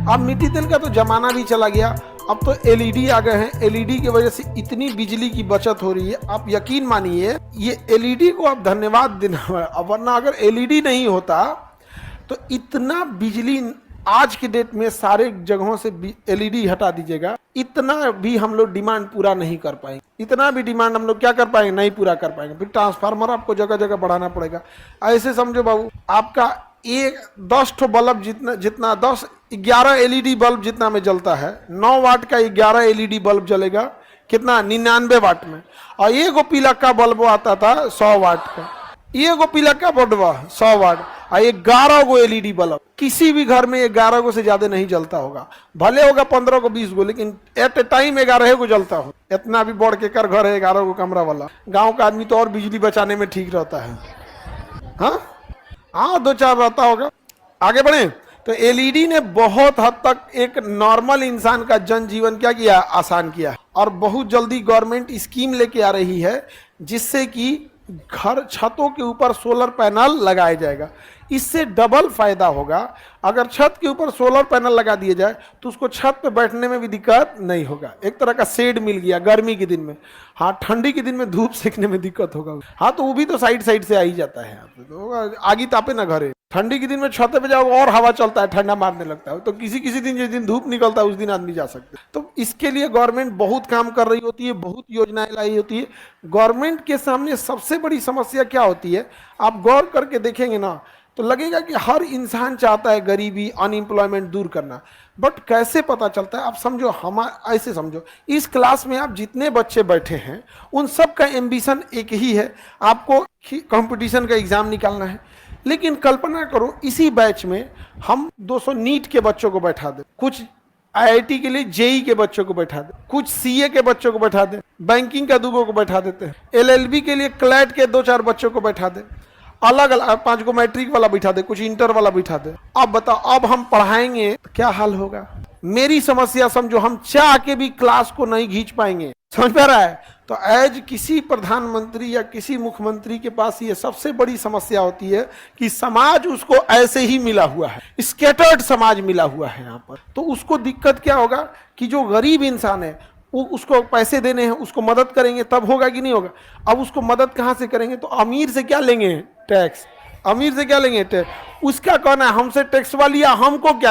अब मिट्टी तेल का तो जमाना भी चला गया, अब तो एलईडी आ गए हैं। एलईडी की वजह से इतनी बिजली की बचत हो रही है, आप यकीन मानिए, ये एलईडी को आप धन्यवाद देना है। वरना अगर एलईडी नहीं होता तो इतना बिजली आज के डेट में सारे जगहों से एलईडी हटा दीजिएगा, इतना भी हम लोग डिमांड पूरा नहीं कर पाएंगे। इतना भी डिमांड हम लोग क्या कर पाएंगे, नहीं पूरा कर पाएंगे। फिर ट्रांसफार्मर आपको जगह जगह बढ़ाना पड़ेगा। ऐसे समझो बाबू, आपका एक 10 ठो बल्ब जितना 11 एलईडी बल्ब जितना में जलता है, 9 वाट का 11 एलईडी बल्ब जलेगा कितना, 99 वाट में। और एगो पीला का बल्ब आता था 100 वाट का, एगो पीला का बल्ब 100 वाट, और 11 गो एलईडी बल्ब। किसी भी घर में 11 गो से ज्यादा नहीं जलता होगा, भले होगा 15 को 20 गो, लेकिन एट ए टाइम 11 गो जलता हो। इतना भी बढ़ के कर घर है 11 गो कमरा वाला। गांव का आदमी तो और बिजली बचाने में ठीक रहता है। हाँ 2-4 रहता होगा। आगे बढ़े तो एलईडी ने बहुत हद तक एक नॉर्मल इंसान का जनजीवन क्या किया, आसान किया। और बहुत जल्दी गवर्नमेंट स्कीम लेके आ रही है जिससे कि घर छतों के ऊपर सोलर पैनल लगाया जाएगा। इससे डबल फायदा होगा। अगर छत के ऊपर सोलर पैनल लगा दिया जाए तो उसको छत पे बैठने में भी दिक्कत नहीं होगा, एक तरह का शेड मिल गया गर्मी के दिन में। हाँ, ठंडी के दिन में धूप सेकने में दिक्कत होगा। हाँ, तो वो भी तो साइड से आ ही जाता है। तो आगी तापे ना घरे, ठंडी के दिन में छत पे जाओ और हवा चलता है, ठंडा मारने लगता है। तो किसी दिन जिस दिन धूप निकलता है उस दिन आदमी जा सकते हैं। तो इसके लिए गवर्नमेंट बहुत काम कर रही होती है, बहुत योजनाएं लाई होती है। गवर्नमेंट के सामने सबसे बड़ी समस्या क्या होती है, आप गौर करके देखेंगे ना तो लगेगा कि हर इंसान चाहता है गरीबी, अनएम्प्लॉयमेंट दूर करना। बट कैसे पता चलता है, आप समझो, हम ऐसे समझो, इस क्लास में आप जितने बच्चे बैठे हैं उन सब का एम्बिशन एक ही है, आपको कंपटीशन का एग्जाम निकालना है। लेकिन कल्पना करो इसी बैच में हम 200 नीट के बच्चों को बैठा दें, कुछ आईआईटी के लिए जेई के बच्चों को बैठा दे, कुछ सीए के बच्चों को बैठा दे, बैंकिंग का 2 को बैठा देते हैं, एलएलबी के लिए क्लैट के 2-4 बच्चों को बैठा दे, अलग अलग 5 को मैट्रिक वाला बैठा दे, कुछ इंटर वाला बैठा दे। अब बताओ, अब हम पढ़ाएंगे तो क्या हाल होगा। मेरी समस्या समझो, हम चाह के भी क्लास को नहीं खींच पाएंगे, समझ पा रहा है। तो एज किसी प्रधानमंत्री या किसी मुख्यमंत्री के पास ये सबसे बड़ी समस्या होती है कि समाज उसको ऐसे ही मिला हुआ है, स्कैटर्ड समाज मिला हुआ है यहाँ पर। तो उसको दिक्कत क्या होगा कि जो गरीब इंसान है वो, उसको पैसे देने हैं, उसको मदद करेंगे तब होगा कि नहीं होगा। अब उसको मदद कहाँ से करेंगे, तो अमीर से क्या लेंगे, टैक्स। अमीर से क्या लेंगे, टैक्स। उसका कहना है हमसे टैक्स वाली, हमको क्या